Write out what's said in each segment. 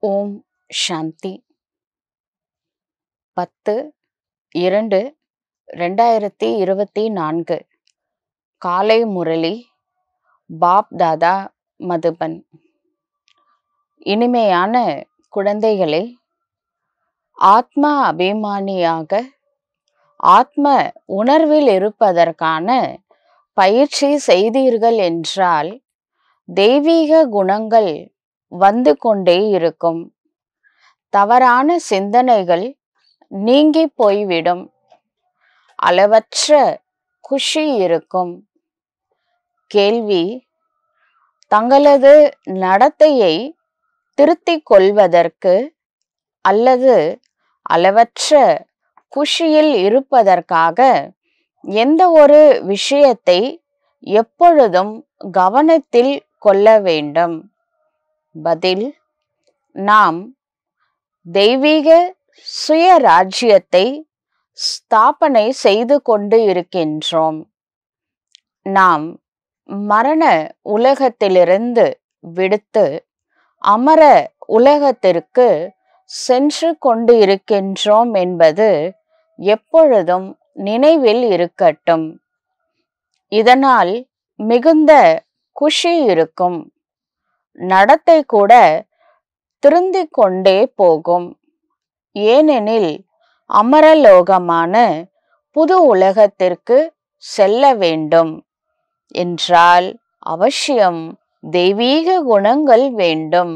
ஓம் சாந்தி. 10/2/2024 காலை முரளி பாப் தாதா மதுபன். இனிமையான குழந்தைகளே, ஆத்ம அபிமானியாக ஆத்ம உணர்வில் இருப்பதற்கான பயிற்சி செய்தீர்கள் என்றால் தெய்வீக குணங்கள் வந்து கொண்டே இருக்கும். தவறான சிந்தனைகள் நீங்கி போய்விடும். அளவற்ற குஷி இருக்கும். கேள்வி: தங்களது நடத்தையை திருத்திக் கொள்வதற்கு அல்லது அளவற்ற குஷியில் இருப்பதற்காக எந்த ஒரு விஷயத்தை எப்பொழுதும் கவனத்தில் கொள்ள வேண்டும்? பதில்: நாம் தெய்வீக சுயராஜ்யத்தை ஸ்தாபனை செய்து கொண்டு இருக்கின்றோம். நாம் மரண உலகத்திலிருந்து விடுத்து அமர உலகத்திற்கு சென்று கொண்டு இருக்கின்றோம் என்பது எப்பொழுதும் நினைவில் இருக்கட்டும். இதனால் மிகுந்த குஷி இருக்கும். நடத்தை கூட திருந்திக் கொண்டே போகும். ஏனெனில் அமரலோகமான புது உலகத்திற்கு செல்ல வேண்டும் என்றால் அவசியம் தெய்வீக குணங்கள் வேண்டும்.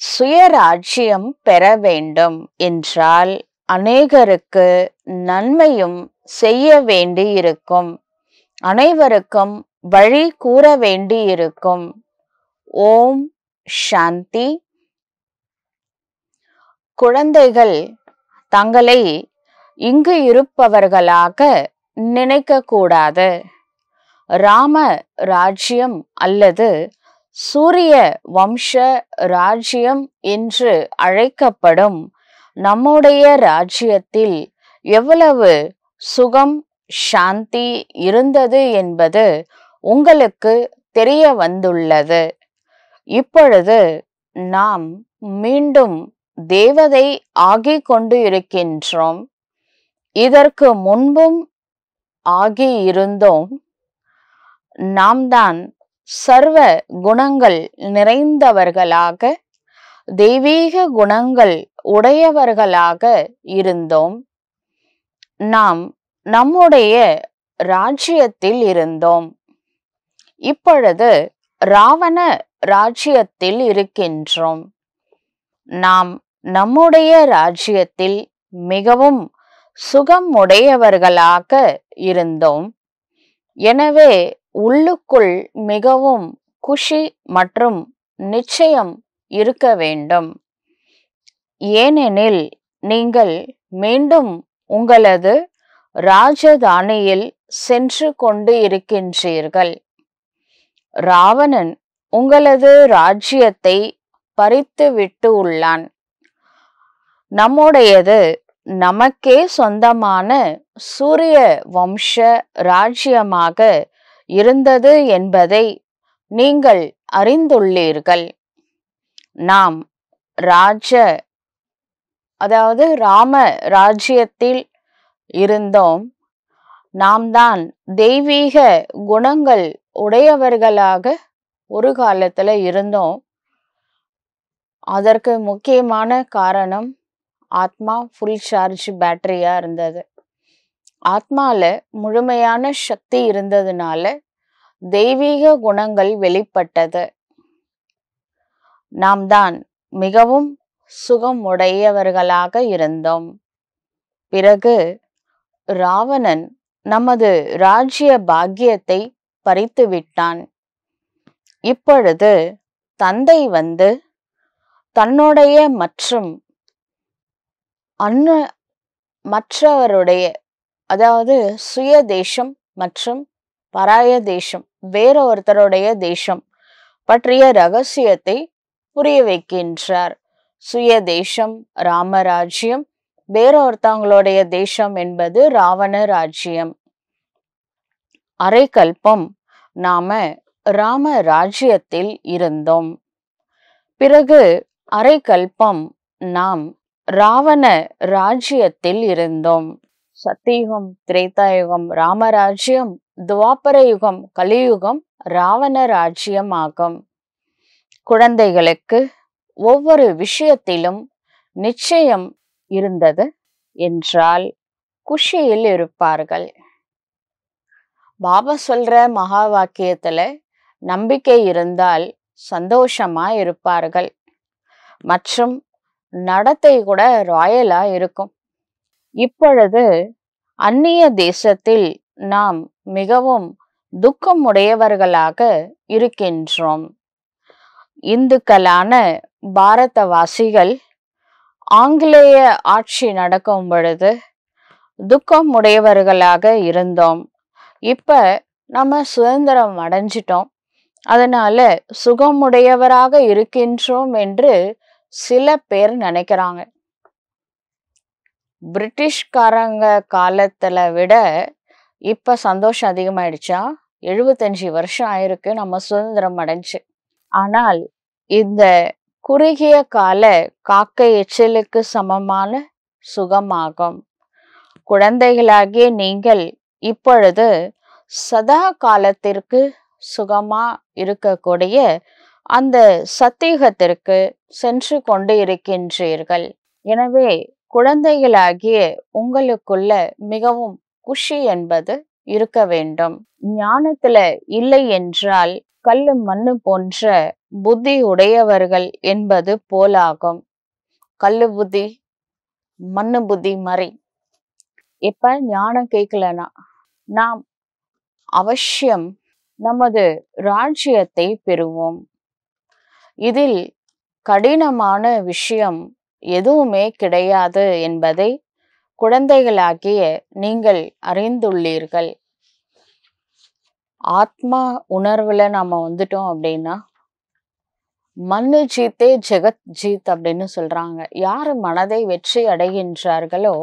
சுயராஜ்யம் பெற வேண்டும் என்றால் அநேகருக்கு நன்மையும் செய்ய வேண்டியிருக்கும். அனைவருக்கும் வழி கூற வேண்டியிருக்கும். ஓம் சாந்தி. குழந்தைகள் தங்களை இங்கு இருப்பவர்களாக நினைக்க கூடாது. ராம ராஜ்யம் அல்லது சூரிய வம்ச ராஜ்யம் என்று அழைக்கப்படும் நம்முடைய ராஜ்யத்தில் எவ்வளவு சுகம் சாந்தி இருந்தது என்பது உங்களுக்கு தெரிய வந்துள்ளது. இப்பொழுது நாம் மீண்டும் தேவதை ஆகிக் கொண்டு இருக்கின்றோம். இதற்கு முன்பும் ஆகி இருந்தோம். நாம் தான் சர்வ குணங்கள் நிறைந்தவர்களாக தெய்வீக குணங்கள் உடையவர்களாக இருந்தோம். நாம் நம்முடைய ராஜ்யத்தில் இருந்தோம். இப்பொழுது ராவண ராஜ்யத்தில் இருக்கின்றோம். நாம் நம்முடைய ராஜ்யத்தில் மிகவும் சுகம் உடையவர்களாக இருந்தோம். எனவே உள்ளுக்குள் மிகவும் குஷி மற்றும் நிச்சயம் இருக்க வேண்டும். ஏனெனில் நீங்கள் மீண்டும் உங்களது ராஜதானியில் சென்று கொண்டு இருக்கின்றீர்கள். ராவணன் உங்களது ராஜ்யத்தை பறித்து விட்டு உள்ளான். நம்முடையது நமக்கே சொந்தமான சூரிய வம்ச ராஜ்யமாக இருந்தது என்பதை நீங்கள் அறிந்துள்ளீர்கள். நாம் ராம ராஜ்யத்தில் இருந்தோம். நாம் தான் தெய்வீக குணங்கள் உடையவர்களாக ஒரு காலத்துல இருந்தோம். அதற்கு முக்கியமான காரணம் ஆத்மா ஃபுல் சார்ஜ் பேட்டரியா இருந்தது. ஆத்மால முழுமையான சக்தி இருந்ததுனால தெய்வீக குணங்கள் வெளிப்பட்டது. நாம் தான் மிகவும் சுகம் உடையவர்களாக இருந்தோம். பிறகு ராவணன் நமது ராஜ்ய பாக்கியத்தை பறித்து விட்டான். இப்பொழுது தந்தை வந்து தன்னுடைய மற்றும் மற்றவருடைய அதாவது சுய தேசம் மற்றும் பராய தேசம் வேற ஒருத்தருடைய தேசம் பற்றிய ரகசியத்தை புரிய வைக்கின்றார். சுய தேசம் ராமராஜ்யம், வேறொருத்தவங்களுடைய தேசம் என்பது ராவண ராஜ்யம். அரை கல்பம் நாம ராம ராஜ்யத்தில் இருந்தோம். பிறகு அரை கல்பம் நாம் ராவண ராஜ்யத்தில் இருந்தோம். சத்தியுகம், திரேதாயுகம் ராமராஜ்யம், துவாபர யுகம் கலியுகம் ராவண ராஜ்யம் ஆகும். குழந்தைகளுக்கு ஒவ்வொரு விஷயத்திலும் நிச்சயம் இருந்தது என்றால் குஷியில் இருப்பார்கள். பாபா சொல்ற மகா வாக்கியத்துல நம்பிக்கை இருந்தால் சந்தோஷமா இருப்பார்கள். மற்றும் நடத்தை கூட ராயலா இருக்கும். இப்பொழுது அந்நிய தேசத்தில் நாம் மிகவும் துக்கம் உடையவர்களாக இருக்கின்றோம். இந்துக்களான பாரதவாசிகள் ஆங்கிலேய ஆட்சி நடக்கும் பொழுது துக்கம் உடையவர்களாக இருந்தோம். இப்ப நம்ம சுதந்திரம் அடைஞ்சிட்டோம், அதனால சுகமுடையவராக இருக்கின்றோம் என்று சில பேர் நினைக்கிறாங்க. பிரிட்டிஷ்காரங்க காலத்துல விட இப்ப சந்தோஷம் அதிகமாயிடுச்சா? 75 வருஷம் ஆயிருக்கு நம்ம சுதந்திரம் அடைஞ்சு. ஆனால் இந்த குறுகிய கால காக்கை எச்சலுக்கு சமமான சுகமாகும். குழந்தைகளாகிய நீங்கள் இப்பொழுது சதா காலத்திற்கு சுகமா இருக்கக்கூடிய அந்த சத்தியுகத்திற்கு சென்று கொண்டு இருக்கின்றீர்கள். எனவே குழந்தைகளாகிய உங்களுக்குள்ள மிகவும் குஷி என்பது இருக்க வேண்டும். ஞானத்துல இல்லை என்றால் கல்லு மண்ணு போன்ற புத்தி உடையவர்கள் என்பது போலாகும். கல்லு புத்தி, மண்ணு புத்தி மாதிரி. இப்ப ஞானம் கேட்கலனா நாம் அவசியம் நமது ராஜ்யத்தை பெறுவோம். இதில் கடினமான விஷயம் எதுவுமே கிடையாது என்பதை குழந்தைகளாகிய நீங்கள் அறிந்துள்ளீர்கள். ஆத்மா உணர்வுல நாம வந்துட்டோம் அப்படின்னா மண்ணு ஜீத்தே ஜெகத் ஜீத் அப்படின்னு சொல்றாங்க. யாரு மனதை வெற்றி அடைகின்றார்களோ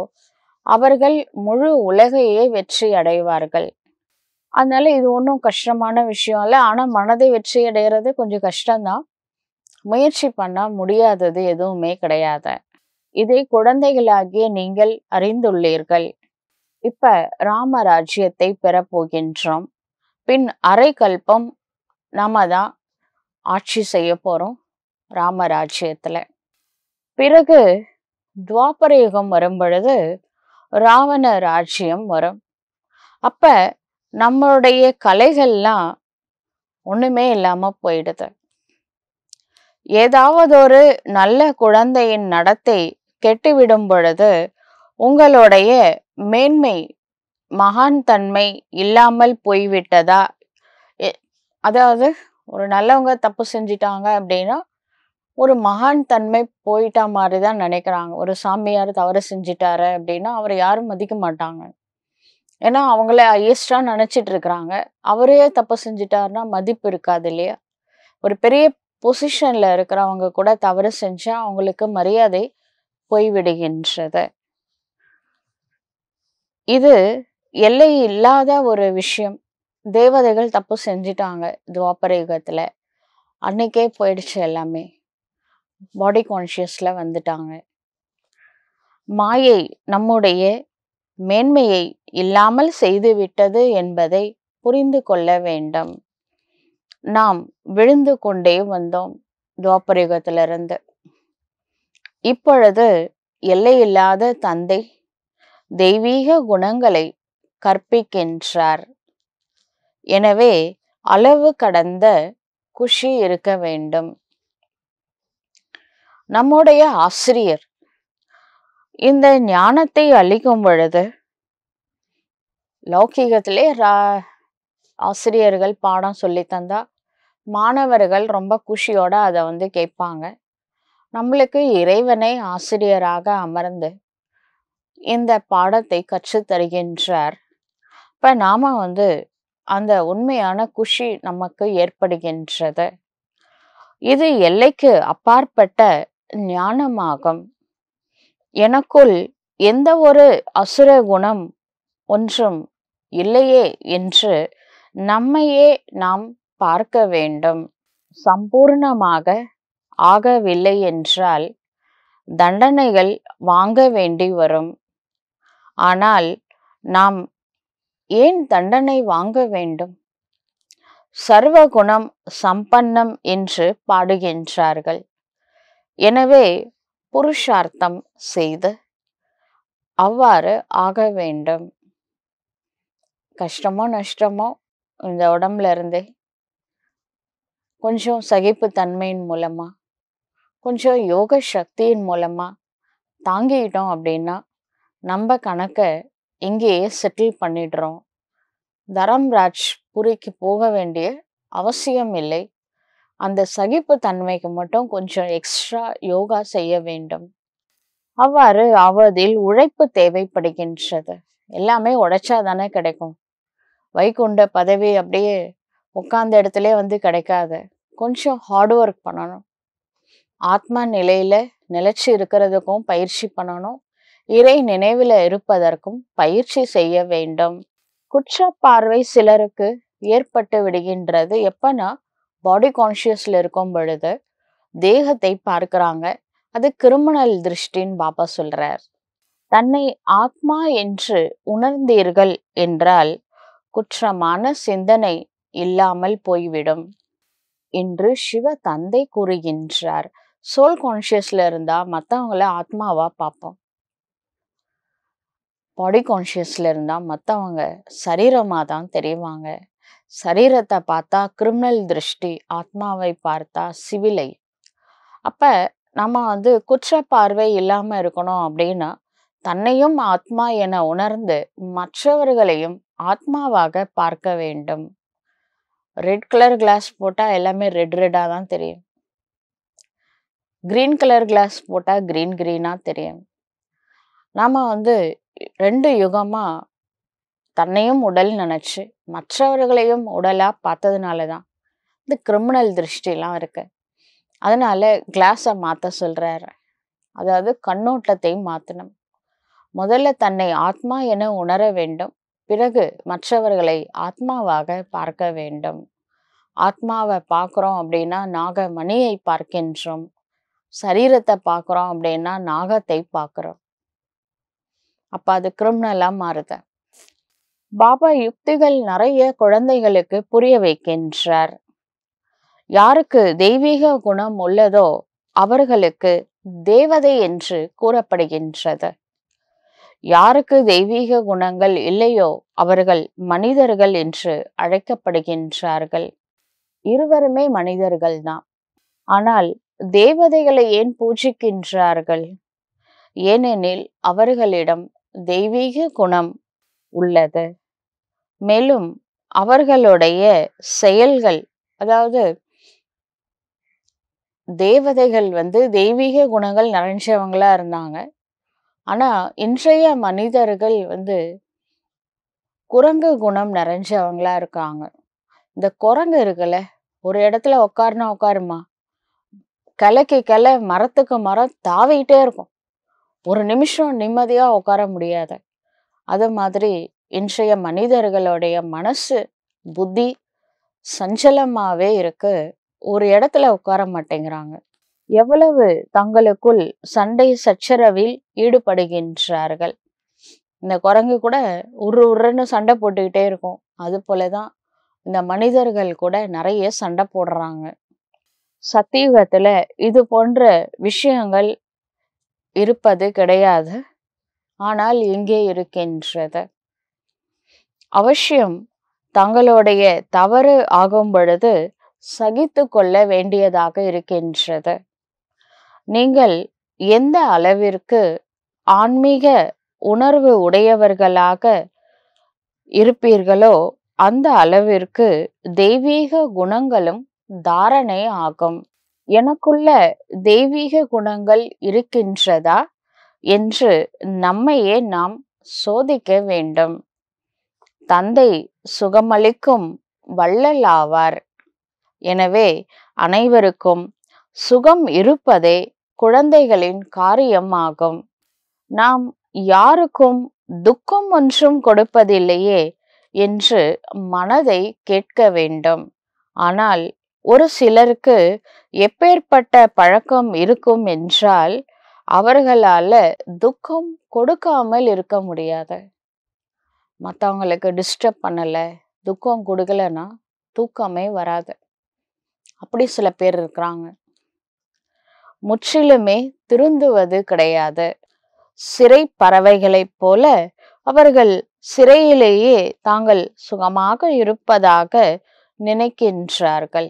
அவர்கள் முழு உலகையே வெற்றி அடைவார்கள். அதனால இது ஒன்றும் கஷ்டமான விஷயம் இல்லை. ஆனா மனதை வெற்றி அடைகிறது கொஞ்சம் கஷ்டம்தான். முயற்சி பண்ணா முடியாதது எதுவுமே கிடையாது. இதை குழந்தைகளாகிய நீங்கள் அறிந்துள்ளீர்கள். இப்ப ராமராஜ்யத்தை பெற போகின்றோம். பின் அரை கல்பம் நாம தான் ஆட்சி செய்ய போறோம் ராமராஜ்யத்துல. பிறகு துவாபர யுகம் வரும் பொழுது ராவண ராஜ்யம் வரும். அப்ப நம்மளுடைய கலைகள்லாம் ஒண்ணுமே இல்லாம போயிடுது. ஏதாவது ஒரு நல்ல குழந்தையின் நடத்தை கெட்டுவிடும் பொழுது உங்களுடைய மேன்மை மகான் தன்மை இல்லாமல் போய்விட்டதா? அதாவது ஒரு நல்லவங்க தப்பு செஞ்சிட்டாங்க அப்படின்னா ஒரு மகான் தன்மை போயிட்டா மாதிரிதான் நினைக்கிறாங்க. ஒரு சாமியார் தவறு செஞ்சிட்டாரு அப்படின்னா அவரை யாரும் மதிக்க மாட்டாங்க. ஏன்னா அவங்கள ஹையஸ்டா நினைச்சிட்டு இருக்கிறாங்க. அவரே தப்பு செஞ்சிட்டாருன்னா மதிப்பு இருக்காது இல்லையா? ஒரு பெரிய பொசிஷன்ல இருக்கிறவங்க கூட தவறு செஞ்சா அவங்களுக்கு மரியாதை போய்விடுகின்றது. இது எல்லை இல்லாத ஒரு விஷயம். தேவதைகள் தப்பு செஞ்சிட்டாங்க துவாபர யுகத்துல. அன்னைக்கே போயிடுச்சு எல்லாமே. பாடி கான்சியஸ்ல வந்துட்டாங்க. மாயை நம்முடைய மேன்மையை இல்லாமல் செய்துவிட்டது என்பதை புரிந்து கொள்ள வேண்டும். நாம் விழுந்து கொண்டே வந்தோம் துவாபர யுகத்திலிருந்து. இப்பொழுது எல்லையில்லாத தந்தை தெய்வீக குணங்களை கற்பிக்கின்றார். எனவே அளவு கடந்த குஷி இருக்க வேண்டும். நம்முடைய ஆசிரியர் இந்த ஞானத்தை அளிக்கும் பொழுது லௌகீகத்திலே ஆசிரியர்கள் பாடம் சொல்லி தந்தா மாணவர்கள் ரொம்ப குஷியோட அதை கேட்பாங்க. நம்மளுக்கு இறைவனை ஆசிரியராக அமர்ந்து இந்த பாடத்தை கற்றுத் தருகின்றார். இப்ப நாம அந்த உண்மையான குஷி நமக்கு ஏற்படுகின்றது. இது எல்லைக்கு அப்பாற்பட்ட ஞானமாகும். எனக்குள் எந்த ஒரு அசுர குணம் ஒன்றும் இல்லையே என்று நம்மையே நாம் பார்க்க வேண்டும். சம்பூர்ணமாக ஆகவில்லை என்றால் தண்டனைகள் வாங்க வேண்டி வரும். ஆனால் நாம் ஏன் தண்டனை வாங்க வேண்டும்? சர்வகுணம் சம்பன்னம் என்று பாடுகின்றார்கள். எனவே புருஷார்த்தம் செய்து அவ்வாறு ஆக வேண்டும். கஷ்டமோ நஷ்டமோ இந்த உடம்புல இருந்தே கொஞ்சம் சகிப்பு தன்மையின் மூலமா, கொஞ்சம் யோக சக்தியின் மூலமா தாங்கிட்டோம் அப்படின்னா நம்ம கணக்கை இங்கேயே செட்டில் பண்ணிடுறோம். தரம்ராஜ் புரிக்கு போக வேண்டிய அவசியம் இல்லை. அந்த சகிப்பு தன்மைக்கு மட்டும் கொஞ்சம் எக்ஸ்ட்ரா யோகா செய்ய வேண்டும். அவ்வாறு ஆவதில் உழைப்பு தேவைப்படுகின்றது. எல்லாமே உழைச்சா தானே கிடைக்கும். வைகுண்ட பதவி அப்படியே உட்கார்ந்த இடத்துல கிடைக்காது. கொஞ்சம் ஹார்ட் ஒர்க் பண்ணணும். ஆத்மா நிலையில நிலைச்சு இருக்கிறதுக்கும் பயிற்சி பண்ணணும். இறை நினைவுல இருப்பதற்கும் பயிற்சி செய்ய வேண்டும். குற்ற பார்வை சிலருக்கு ஏற்பட்டு விடுகின்றது. எப்பனா பாடி கான்சியஸ்ல இருக்கும் பொழுது தேகத்தை பார்க்கிறாங்க. அது கிரிமினல் திருஷ்டின்னு பாபா சொல்றார். தன்னை ஆத்மா என்று உணர்ந்தீர்கள் என்றால் குற்றமான சிந்தனை இல்லாமல் போய்விடும் என்று சிவ தந்தை கூறுகின்றார். சோல் கான்சியஸ்ல இருந்தா மற்றவங்கள ஆத்மாவா பார்ப்போம். பாடி கான்சியஸ்ல இருந்தா மற்றவங்க சரீரமா தான் தெரிவாங்க. சரீரத்தை பார்த்தா கிரிமினல் திருஷ்டி, ஆத்மாவை பார்த்தா சிவிலை. அப்ப நம்ம குற்ற பார்வை இல்லாம இருக்கணும் அப்படின்னா தன்னையும் ஆத்மா என உணர்ந்து மற்றவர்களையும் ஆத்மாவாக பார்க்க வேண்டும். ரெட் கலர் கிளாஸ் போட்டா எல்லாமே ரெட் ரெட்டா தான் தெரியும். கிரீன் கலர் கிளாஸ் போட்டா கிரீன் கிரீனா தெரியும். நாம 2 யுகமா தன்னையும் உடல் நினைச்சு மற்றவர்களையும் உடலா பார்த்ததுனாலதான் இந்த கிரிமினல் திருஷ்டிலாம் இருக்கு. அதனால கிளாஸை மாத்த சொல்றாரு. அதாவது கண்ணோட்டத்தை மாத்தணும். முதல்ல தன்னை ஆத்மா என உணர வேண்டும். பிறகு மற்றவர்களை ஆத்மாவாக பார்க்க வேண்டும். ஆத்மாவை பார்க்கிறோம் அப்படின்னா நாகமணியை பார்க்கின்றோம். சரீரத்தை பார்க்கிறோம் அப்படின்னா நாகத்தை பார்க்கிறோம். அப்ப அது கிரிமினலா மாறுது. பாபா யுக்திகள் நிறைய குழந்தைகளுக்கு புரிய வைக்கின்றார். யாருக்கு தெய்வீக குணம் உள்ளதோ அவர்களுக்கு தேவதை என்று கூறப்படுகின்றது. யாருக்கு தெய்வீக குணங்கள் இல்லையோ அவர்கள் மனிதர்கள் என்று அழைக்கப்படுகின்றார்கள். இருவருமே மனிதர்கள் தான். ஆனால் தேவதைகளை ஏன் பூஜிக்கின்றார்கள்? ஏனெனில் அவர்களிடம் தெய்வீக குணம் உள்ளது. மேலும் அவர்களுடைய செயல்கள், அதாவது தேவதைகள் தெய்வீக குணங்கள் நிறைஞ்சவங்களா இருந்தாங்க. ஆனா இன்றைய மனிதர்கள் குரங்கு குணம் நிறைஞ்சவங்களா இருக்காங்க. இந்த குரங்கு இருக்குல்ல, ஒரு இடத்துல உட்காருனா உட்காருமா, கிளைக்கு கிளை மரத்துக்கு மரம் தாவிட்டே இருக்கும். ஒரு நிமிஷம் நிம்மதியா உட்கார முடியாது. அது மாதிரி இன்றைய மனிதர்களுடைய மனசு புத்தி சஞ்சலமாவே இருக்கு. ஒரு இடத்துல உட்கார மாட்டேங்கிறாங்க. எவ்வளவு தங்களுக்குள் சண்டை சச்சரவில் ஈடுபடுகின்றார்கள். இந்த குரங்கு கூட உருன்னு சண்டை போட்டுக்கிட்டே இருக்கும். அது போலதான் இந்த மனிதர்கள் கூட நிறைய சண்டை போடுறாங்க. சத்தியுகத்துல இது போன்ற விஷயங்கள் இருப்பது கிடையாது. ஆனால் இங்கே இருக்கின்றது. அவசியம் தங்களுடைய தவறு ஆகும் பொழுது சகித்து கொள்ள வேண்டியதாக இருக்கின்றது. நீங்கள் எந்த அளவிற்கு ஆன்மீக உணர்வு உடையவர்களாக இருப்பீர்களோ அந்த அளவிற்கு தெய்வீக குணங்களும் தாரணை ஆகும். எனக்குள்ள தெய்வீக குணங்கள் இருக்கின்றதா என்று நம்மையே நாம் சோதிக்க வேண்டும். தந்தை சுகமளிக்கும் வள்ளல் ஆவார். எனவே அனைவருக்கும் சுகம் இருப்பதே குழந்தைகளின் காரியமாகும். நாம் யாருக்கும் துக்கம் ஒன்றும் கொடுப்பதில்லையே என்று மனதை கேட்க வேண்டும். ஆனால் ஒரு சிலருக்கு எப்பேற்பட்ட பழக்கம் இருக்கும் என்றால் அவர்களால துக்கம் கொடுக்காமல் இருக்க முடியாது. மற்றவங்களுக்கு டிஸ்டர்ப் பண்ணல, துக்கம் கொடுக்கலன்னா தூக்கமே வராது. அப்படி சில பேர் இருக்கிறாங்க. முற்றிலுமே திருந்துவது கிடையாது. சிறை பறவைகளைப் போல அவர்கள் சிறையிலேயே தாங்கள் சுகமாக இருப்பதாக நினைக்கின்றார்கள்.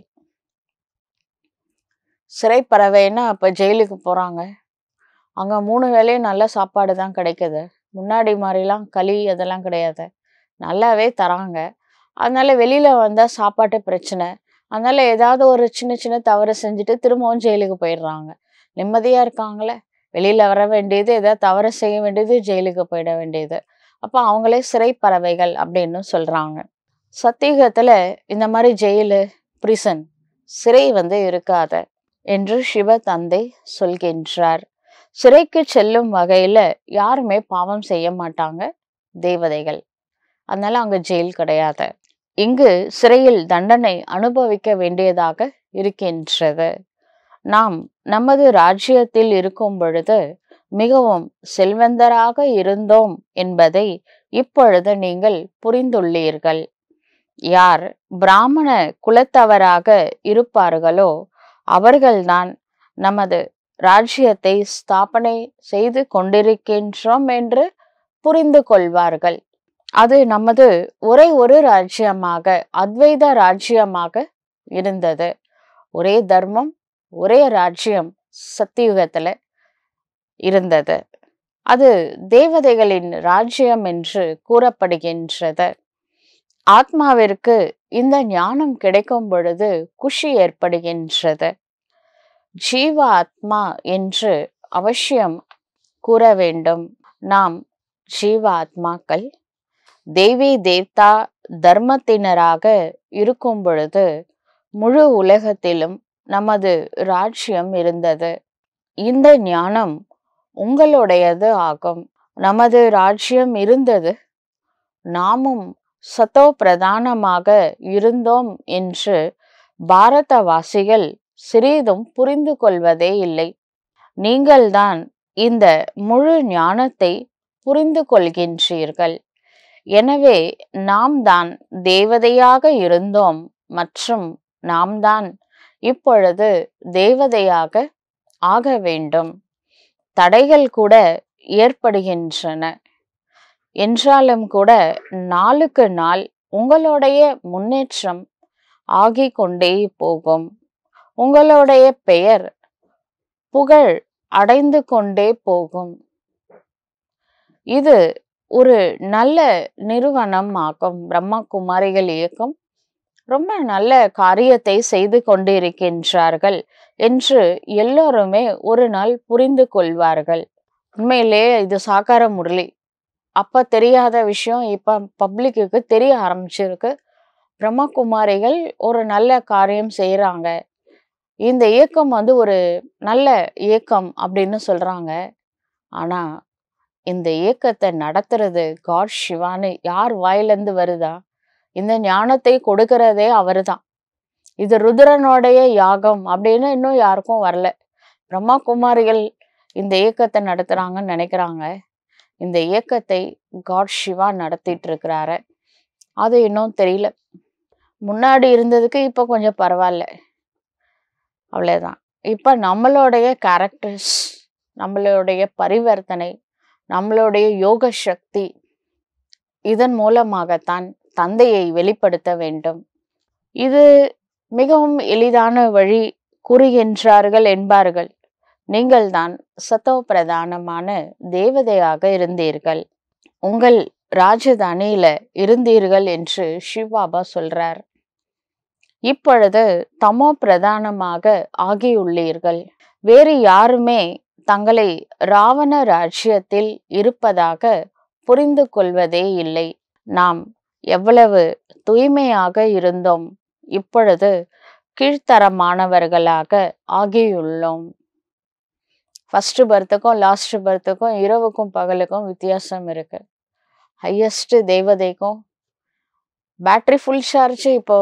சிறை பறவைன்னா அப்ப ஜெயிலுக்கு போறாங்க. அங்க 3 வேளையும் நல்ல சாப்பாடு தான் கிடைக்குது. முன்னாடி மாதிரிலாம் களி அதெல்லாம் கிடையாது. நல்லாவே தராங்க. அதனால வெளியில வந்தா சாப்பாட்டு பிரச்சனை. அதனால ஏதாவது ஒரு சின்ன சின்ன தவறு செஞ்சுட்டு திரும்பவும் ஜெயிலுக்கு போயிடுறாங்க. நிம்மதியா இருக்காங்களே. வெளியில வர வேண்டியது, ஏதாவது தவறு செய்ய வேண்டியது, ஜெயிலுக்கு போயிட வேண்டியது. அப்ப அவங்களே சிறை பறவைகள் அப்படின்னு சொல்றாங்க. சத்தியுகத்துல இந்த மாதிரி ஜெயிலு, பிரிசன், சிறை இருக்காது என்று சிவ தந்தை சொல்கின்றார். சிறைக்கு செல்லும் வகையில யாருமே பாவம் செய்ய மாட்டாங்க, தேவதைகள். அதனால அங்க ஜெயில் கிடையாது. இங்கு சிறையில் தண்டனை அனுபவிக்க வேண்டியதாக இருக்கின்றது. நாம் நமது ராஜ்யத்தில் இருக்கும் பொழுது மிகவும் செல்வந்தராக இருந்தோம் என்பதை இப்பொழுது நீங்கள் புரிந்துள்ளீர்கள். யார் பிராமண குலத்தவராக இருப்பார்களோ அவர்கள்தான் நமது ராஜ்யத்தை ஸ்தாபனை செய்து கொண்டிருக்கின்றோம் என்று புரிந்து கொள்வார்கள். அது நமது ஒரே ஒரு ராஜ்யமாக, அத்வைத ராஜ்யமாக இருந்தது. ஒரே தர்மம், ஒரே ராஜ்யம் சத்தியுகத்துல இருந்தது. அது தேவதைகளின் ராஜ்யம் என்று கூறப்படுகின்றது. ஆத்மாவிற்கு இந்த ஞானம் கிடைக்கும் பொழுது குஷி ஏற்படுகின்றது. ஜீவ ஆத்மா என்று அவசியம் கூற வேண்டும். நாம் ஜீவ ஆத்மாக்கள் தேவி தேவதா தர்மத்தினராக இருக்கும் பொழுது முழு உலகத்திலும் நமது ராஜ்யம் இருந்தது. இந்த ஞானம் உங்களுடையது ஆகும். நமது ராஜ்யம் இருந்தது, நாமும் சத்தோ பிரதானமாக இருந்தோம் என்று பாரதவாசிகள் சிறிதும் புரிந்து கொள்வதே இல்லை. நீங்கள்தான் இந்த முழு ஞானத்தை புரிந்து கொள்கின்றீர்கள். எனவே நாம் தான் தேவதையாக இருந்தோம் மற்றும் நாம் தான் இப்பொழுது தேவதையாக ஆக வேண்டும். தடைகள் கூட ஏற்படுகின்றன என்றாலும் கூட நாளுக்கு நாள் உங்களுடைய முன்னேற்றம் ஆகிக் கொண்டே போகும். உங்களுடைய பெயர் புகழ் அடைந்து கொண்டே போகும். இது ஒரு நல்ல நிறுவனம் ஆகும். பிரம்மா குமாரிகள் இயக்கம் ரொம்ப நல்ல காரியத்தை செய்து கொண்டிருக்கின்றார்கள் என்று எல்லோருமே ஒரு நாள் புரிந்து கொள்வார்கள். உண்மையிலே இது சாகார முரளி. அப்ப தெரியாத விஷயம் இப்ப பப்ளிக்கு தெரிய ஆரம்பிச்சிருக்கு. பிரம்மா குமாரிகள் ஒரு நல்ல காரியம் செய்யறாங்க. இந்த இயக்கம் ஒரு நல்ல இயக்கம் அப்படின்னு சொல்றாங்க. ஆனா இந்த இயக்கத்தை நடத்துறது காட் சிவான்னு யார் வாயிலிருந்து வருதா? இந்த ஞானத்தை கொடுக்கிறதே அவருதான். இது ருத்ரனுடைய யாகம் அப்படின்னு இன்னும் யாருக்கும் வரல. பிரம்மா குமாரிகள் இந்த இயக்கத்தை நடத்துறாங்கன்னு நினைக்கிறாங்க. இந்த இயக்கத்தை காட் சிவா நடத்திட்டு இருக்கிறாரு. அது இன்னும் தெரியல. முன்னாடி இருந்ததுக்கு இப்ப கொஞ்சம் பரவாயில்ல, அவ்வளவுதான். இப்ப நம்மளுடைய கேரக்டர்ஸ், நம்மளுடைய பரிவர்த்தனை, நம்மளுடைய யோக சக்தி, இதன் மூலமாகத்தான் தந்தையை வெளிப்படுத்த வேண்டும். இது மிகவும் எளிதான வழி கூறுகின்றார்கள் என்பார்கள். நீங்கள் தான் சத்தோ பிரதானமான தேவதையாக இருந்தீர்கள். உங்கள் ராஜதானியில இருந்தீர்கள் என்று சிவபாபா சொல்றார். இப்பொழுது தமோ பிரதானமாக ஆகியுள்ளீர்கள். வேறு யாருமே தங்களை ராவண ராஜ்யத்தில் இருப்பதாக புரிந்து கொள்வதே இல்லை. நாம் எவ்வளவு தூய்மையாக இருந்தோம், இப்பொழுது கீழ்த்தரமானவர்களாக ஆகியுள்ளோம். ஃபர்ஸ்ட் பர்த்துக்கும் லாஸ்ட் பர்த்துக்கும், இரவுக்கும் பகலுக்கும் வித்தியாசம் இருக்கு. ஹையஸ்ட் தேவதைக்கும் பேட்டரி ஃபுல் சார்ஜ், இப்போ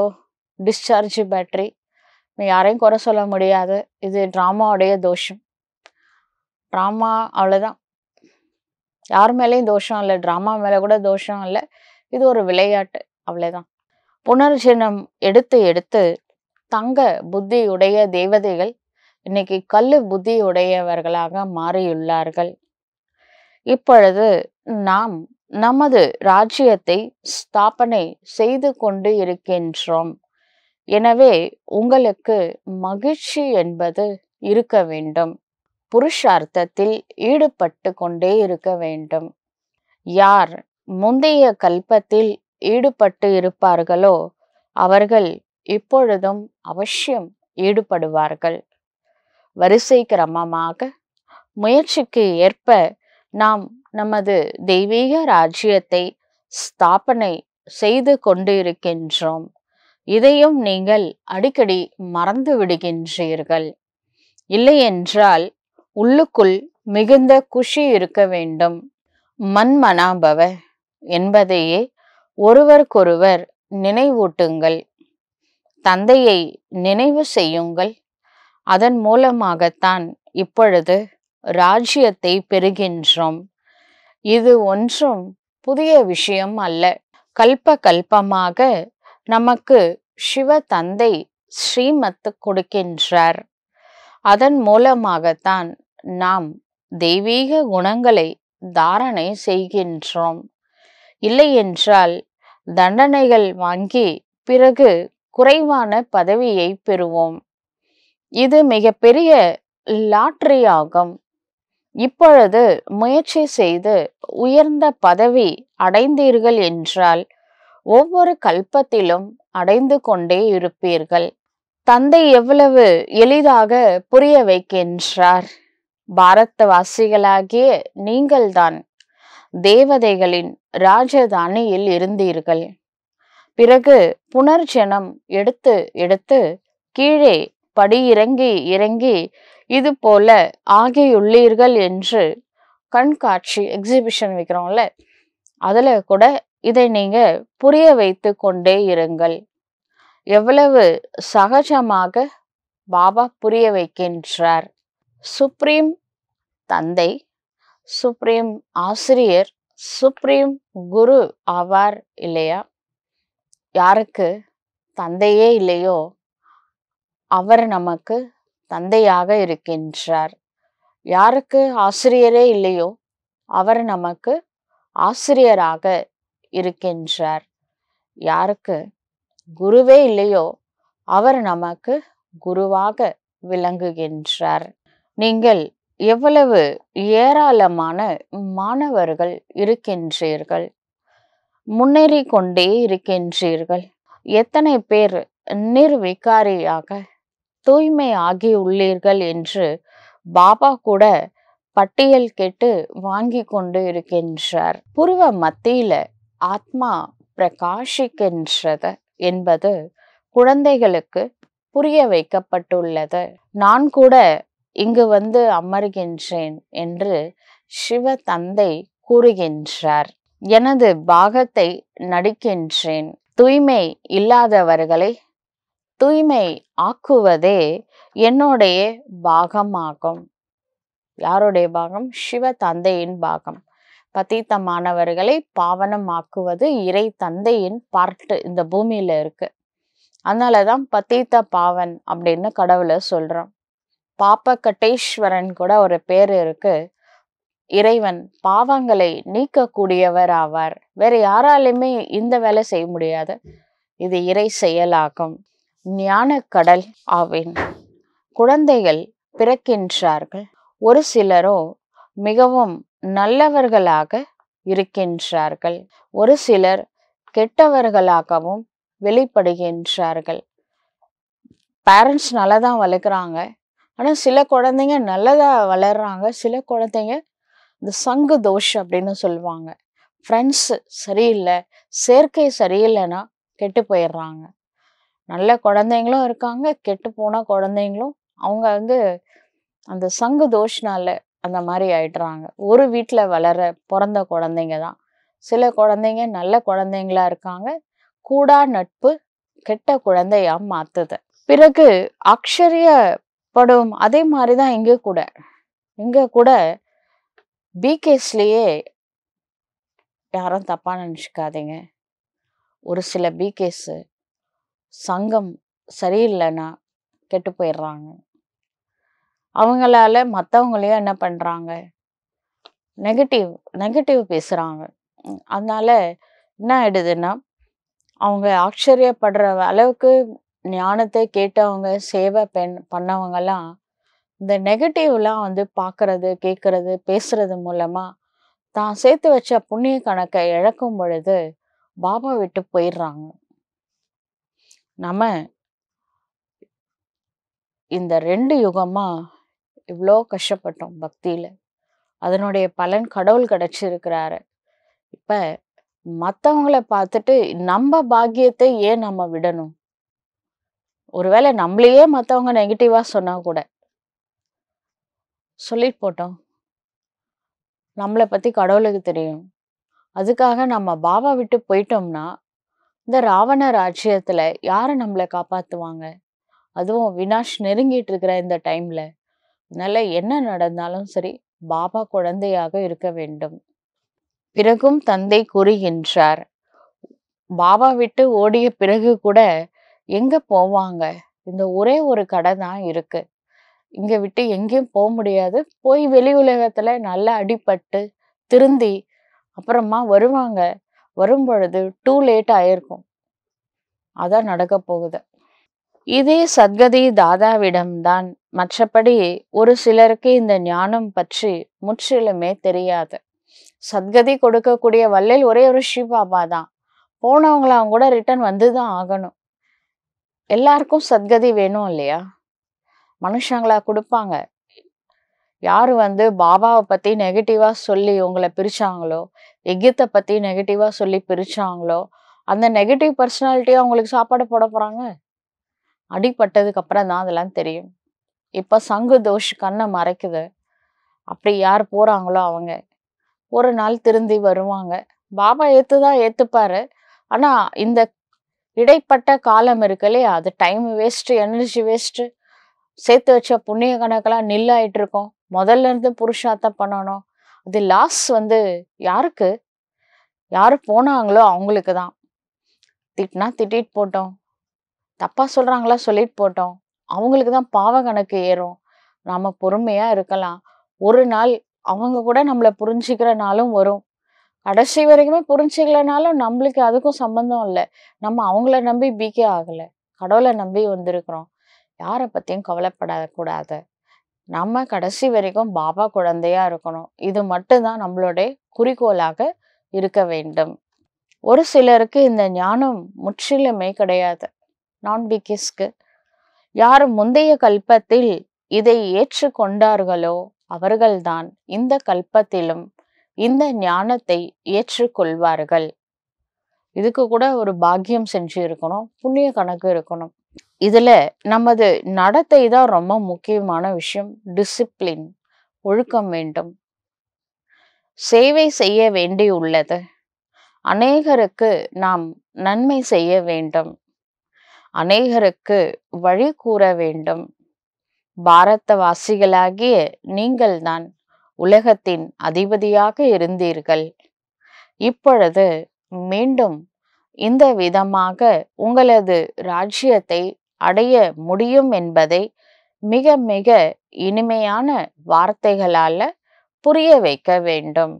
டிஸ்சார்ஜ் பேட்டரி. யாரையும் குறை சொல்ல முடியாது. இது ட்ராமாவுடைய தோஷம். ட்ராமா அவ்வளோதான். யார் மேலேயும் தோஷம் இல்லை, ட்ராமா மேலே கூட தோஷம் இல்லை. இது ஒரு விளையாட்டு, அவ்வளோதான். புனர்ஜென்மம் எடுத்து எடுத்து தங்க புத்தியுடைய தேவதைகள் இன்னைக்கு கல்லு புத்தியுடையவர்களாக மாறியுள்ளார்கள். இப்பொழுது நாம் நமது ராஜ்யத்தை ஸ்தாபனை செய்து கொண்டு இருக்கின்றோம். எனவே உங்களுக்கு மகிழ்ச்சி என்பது இருக்க வேண்டும். புருஷார்த்தத்தில் ஈடுபட்டு கொண்டே இருக்க வேண்டும். யார் முந்தைய கல்பத்தில் ஈடுபட்டு இருப்பார்களோ அவர்கள் இப்பொழுதும் அவசியம் ஈடுபடுவார்கள். வரிசை கிரமமாக முயற்சிக்கு ஏற்ப நாம் நமது தெய்வீக ராஜ்யத்தை ஸ்தாபனை செய்து கொண்டு இருக்கின்றோம். இதையும் நீங்கள் அடிக்கடி மறந்து விடுகின்றீர்கள். இல்லையென்றால் உள்ளுக்குள் மிகுந்த குஷி இருக்க வேண்டும். மன்மனாபவ என்பதையே ஒருவருக்கொருவர் நினைவூட்டுங்கள். தந்தையை நினைவு செய்யுங்கள். அதன் மூலமாகத்தான் இப்பொழுது ராஜ்யத்தை பெறுகின்றோம். இது ஒன்றும் புதிய விஷயம் அல்ல. கல்ப கல்பமாக நமக்கு சிவ தந்தை ஸ்ரீமத் கொடுக்கின்றார். அதன் மூலமாகத்தான் நாம் தெய்வீக குணங்களை தாரணை செய்கின்றோம். இல்லையென்றால் தண்டனைகள் வாங்கி பிறகு குறைவான பதவியை பெறுவோம். இது மிகப்பெரிய லாட்டரி ஆகும். இப்பொழுது முயற்சி செய்து உயர்ந்த பதவி அடைந்தீர்கள் என்றால் ஒவ்வொரு கல்பத்திலும் அடைந்து கொண்டே இருப்பீர்கள். தந்தை எவ்வளவு எளிதாக புரிய வைக்கின்றார். பாரதவாசிகளாகிய நீங்கள்தான் தேவதைகளின் ராஜதானியில் இருந்தீர்கள். பிறகு புனர்ஜெனம் எடுத்து எடுத்து கீழே படி இறங்கி இறங்கி இது போல ஆகியுள்ளீர்கள் என்று கண்காட்சி எக்ஸிபிஷன் வைக்கிறோம்ல, அதுல கூட இதை நீங்க புரிய வைத்து கொண்டே இருங்கள். எவ்வளவு சகஜமாக பாபா புரிய வைக்கின்றார். சுப்ரீம் தந்தை, சுப்ரீம் ஆசிரியர், சுப்ரீம் குரு ஆவார் இல்லையா? யாருக்கு தந்தையே இல்லையோ அவர் நமக்கு தந்தையாக இருக்கின்றார். யாருக்கு ஆசிரியரே இல்லையோ அவர் நமக்கு ஆசிரியராக இருக்கின்றார். யாருக்கு குருவே இல்லையோ அவர் நமக்கு குருவாக விளங்குகின்றார். நீங்கள் எவ்வளவு ஏராளமான மாணவர்கள் இருக்கின்றீர்கள். முன்னேறி கொண்டே இருக்கின்றீர்கள். எத்தனை பேர் நிர்விகாரியாக தூய்மை ஆகி உள்ளீர்கள் என்று பாபா கூட பட்டியல் கேட்டு வாங்கி கொண்டு இருக்கின்றார். புருவ மத்தியில ஆத்மா பிரகாசிக்கின்றது என்பது குழந்தைகளுக்கு புரிய வைக்கப்பட்டுள்ளது. நான் கூட இங்கு வந்து அமர்கின்றேன் என்று சிவ தந்தை கூறுகின்றார். எனது பாகத்தை நடிக்கின்றேன். தூய்மை இல்லாதவர்களை தூய்மை ஆக்குவதே என்னுடைய பாகமாகும். யாருடைய பாகம்? சிவ தந்தையின் பாகம். பதீத்தமானவர்களை பாவனம் ஆக்குவது இறை தந்தையின் பார்ட் இந்த பூமியில இருக்கு. அதனாலதான் பதீத்த பாவன் அப்படின்னு கடவுளை சொல்றோம். பாப்ப கட்டேஸ்வரன் கூட ஒரு பேர் இருக்கு. இறைவன் பாவங்களை நீக்கக்கூடியவர் ஆவார். வேற யாராலுமே இந்த வேலை செய்ய முடியாது. இது இறை செயலாகும். ஞான கடல் ஆவேன். குழந்தைகள் பிறக்கின்றார்கள். ஒரு சிலரோ மிகவும் நல்லவர்களாக இருக்கின்றார்கள். ஒரு சிலர் கெட்டவர்களாகவும் வெளிப்படுகின்றார்கள். பேரண்ட்ஸ் நல்லதான் வளர்க்குறாங்க. ஆனா சில குழந்தைங்க நல்லதா வளர்றாங்க. சில குழந்தைங்க இந்த சங்கு தோஷ் அப்படின்னு சொல்லுவாங்க. ஃப்ரெண்ட்ஸ் சரியில்லை, சேர்க்கை சரியில்லைன்னா கெட்டு போயிடுறாங்க. நல்ல குழந்தைங்களும் இருக்காங்க, கெட்டு போன குழந்தைங்களும். அவங்க அந்த சங்கு தோஷ்னால அந்த மாதிரி ஆயிடுறாங்க. ஒரு வீட்டில் பிறந்த குழந்தைங்க தான். சில குழந்தைங்க நல்ல குழந்தைங்களா இருக்காங்க. கூடா நட்பு கெட்ட குழந்தையா மாத்துது. பிறகு ஆச்சரியப்படும். அதே மாதிரிதான் இங்க கூட பிகேஸ்லயே யாரும் தப்பா நினைச்சுக்காதீங்க. ஒரு சில பிகேஸ் சங்கம் சரியில்லைன்னா கெட்டு போயிடுறாங்க. அவங்களால மற்றவங்களையும் என்ன பண்றாங்க, நெகட்டிவ் நெகட்டிவ் பேசுறாங்க. அதனால என்ன ஆயிடுதுன்னா, அவங்க ஆச்சரியப்படுற அளவுக்கு ஞானத்தை கேட்டவங்க, சேவை பண்ணவங்கலாம் இந்த நெகட்டிவ்லாம் வந்து பார்க்கறது, கேட்கறது, பேசுறது மூலமா தான் சேர்த்து வச்ச புண்ணிய கணக்கை இழக்கும் பொழுது பாபா விட்டு போயிடுறாங்க. நம்ம இந்த 2 யுகமா இவ்வளோ கஷ்டப்பட்டோம் பக்தியில. அதனுடைய பலன் கடவுள் கிடைச்சிருக்கிறாரு. இப்ப மத்தவங்கள பார்த்துட்டு நம்ம பாக்கியத்தை ஏன் நம்ம விடணும்? ஒருவேளை நம்மளையே மத்தவங்க நெகட்டிவா சொன்னா கூட சொல்லிட்டு போட்டோம். நம்மளை பத்தி கடவுளுக்கு தெரியும். அதுக்காக நம்ம பாபா விட்டு போயிட்டோம்னா, இந்த ராவண ராஜ்யத்துல யாரு நம்மளை காப்பாத்துவாங்க? அதுவும் வினாஷ் நெருங்கிட்டு இருக்கிற இந்த டைம்ல. அதனால என்ன நடந்தாலும் சரி, பாபா குழந்தையாக இருக்க வேண்டும். பிறகும் தந்தை கூறுகின்றார், பாபா விட்டு ஓடிய பிறகு கூட எங்க போவாங்க? இந்த ஒரே ஒரு கடை தான் இருக்கு. இங்க விட்டு எங்கேயும் போக முடியாது. போய் வெளி உலகத்துல நல்லா அடிபட்டு திருந்தி அப்புறமா வருவாங்க. வரும்பொழுது டூ லேட் ஆயிருக்கும். அதான் நடக்க போகுது. இதே சத்கதி தாதாவிடம்தான். மற்றபடி ஒரு சிலருக்கு இந்த ஞானம் பற்றி முற்றிலுமே தெரியாது. சத்கதி கொடுக்கக்கூடிய வள்ளல் ஒரே ஒரு ஸ்ரீபாபா தான். போனவங்களாம் கூட ரிட்டர்ன் வந்துதான் ஆகணும். எல்லாருக்கும் சத்கதி வேணும் இல்லையா? மனுஷங்களா கொடுப்பாங்க. யாரு வந்து பாபாவை பத்தி நெகட்டிவா சொல்லி உங்களை பிரிச்சாங்களோ, யஜ்யத்தை பத்தி நெகட்டிவா சொல்லி பிரிச்சாங்களோ, அந்த நெகட்டிவ் பர்சனாலிட்டியா அவங்களுக்கு சாப்பாடு போட போறாங்க? அடிபட்டதுக்கு அப்புறம் தான் அதெல்லாம் தெரியும். இப்ப சங்கு தோஷ் கண்ணை மறைக்குது. அப்படி யார் போறாங்களோ அவங்க ஒரு நாள் திருந்தி வருவாங்க. பாபா ஏத்துதான் ஏத்துப்பாரு. ஆனா இந்த இடைப்பட்ட காலம் இருக்கு இல்லையா, அது டைம் வேஸ்ட், எனர்ஜி வேஸ்ட். சேர்த்து வச்ச புண்ணிய கணக்கெல்லாம் நில்லாயிட்டு இருக்கோம். முதல்ல இருந்து புருஷார்த்தம் பண்ணணும். அது லாஸ் வந்து யாருக்கு? யாரு போனாங்களோ அவங்களுக்கு தான். திட்டினா திட்டிட்டு போட்டோம், தப்பா சொல்றாங்களா சொல்லிட்டு போட்டோம், அவங்களுக்கு தான் பாவ கணக்கு ஏறும். நாம பொறுமையா இருக்கலாம். ஒரு நாள் அவங்க கூட நம்மளை புரிஞ்சுக்கிற நாளும் வரும். கடைசி வரைக்குமே புரிஞ்சுக்கலனாலும் நம்மளுக்கு அதுக்கும் சம்பந்தம் இல்லை. நம்ம அவங்கள நம்பி பிகே ஆகல, கடவுளை நம்பி வந்திருக்கிறோம். யாரை பத்தியும் கவலைப்படக்கூடாது. நம்ம கடைசி வரைக்கும் பாபா குழந்தையா இருக்கணும். இது மட்டும்தான் நம்மளுடைய குறிக்கோளாக இருக்க வேண்டும். ஒரு சிலருக்கு இந்த ஞானம் முற்றிலுமே கிடையாது. நான் பிகேஸ்க்கு யார் முந்தைய கல்பத்தில் இதை ஏற்றுக்கொண்டார்களோ அவர்கள்தான் இந்த கல்பத்திலும் இந்த ஞானத்தை ஏற்றுக்கொள்வார்கள். இதுக்கு கூட ஒரு பாக்கியம் செஞ்சு இருக்கணும், புண்ணிய கணக்கு இருக்கணும். இதுல நமது நடத்தை தான் ரொம்ப முக்கியமான விஷயம். டிசிப்ளின், ஒழுக்கம் வேண்டும். சேவை செய்ய வேண்டியுள்ளது. அநேகருக்கு நாம் நன்மை செய்ய வேண்டும். அநேகருக்கு வழி கூற வேண்டும். பாரதவாசிகளாகிய நீங்கள் தான் உலகத்தின் அதிபதியாக இருந்தீர்கள். இப்பொழுது மீண்டும் இந்த விதமாக உங்களது ராஜ்யத்தை அடைய முடியும் என்பதை மிக மிக இனிமையான வார்த்தைகளால புரிய வைக்க வேண்டும்.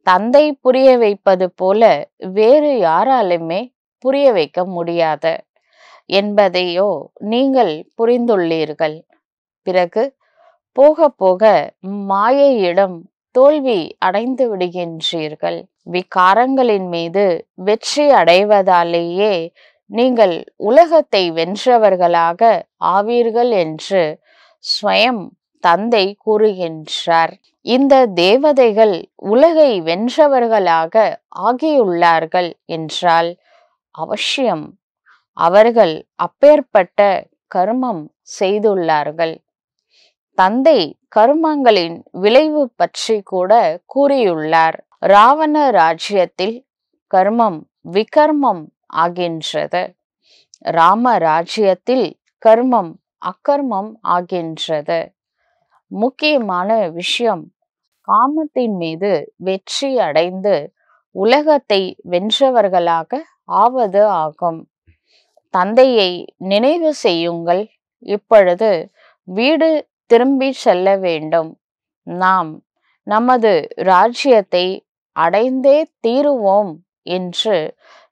தந்தை புரிய வைப்பது போல வேறு யாராலுமே புரிய வைக்க முடியாது என்பதையோ நீங்கள் புரிந்துள்ளீர்கள். பிறகு போக போக மாயையிடம் தோல்வி அடைந்து விடுகின்றீர்கள். விகாரங்களின் மீது வெற்றி அடைவதாலேயே நீங்கள் உலகத்தை வென்றவர்களாக ஆவீர்கள் என்று ஸ்வயம் தந்தை கூறுகின்றார். இந்த தேவதைகள் உலகை வென்றவர்களாக ஆகியுள்ளார்கள் என்றால் அவசியம் அவர்கள் அப்பேற்பட்ட கர்மம் செய்துள்ளார்கள். தந்தை கர்மங்களின் விளைவு பற்றி கூட கூறியுள்ளார். ராவண ராஜ்யத்தில் கர்மம் விகர்மம் ஆகின்றது. ராம ராஜ்யத்தில் கர்மம் அக்கர்மம் ஆகின்றது. முக்கியமான விஷயம், காமத்தின் மீது வெற்றி அடைந்து உலகத்தை வென்றவர்களாக ஆவது ஆகும். தந்தையை நினைவு செய்யுங்கள். இப்பொழுது வீடு திரும்பி செல்ல வேண்டும். நாம் நமது ராஜ்யத்தை அடைந்தே தீருவோம் என்று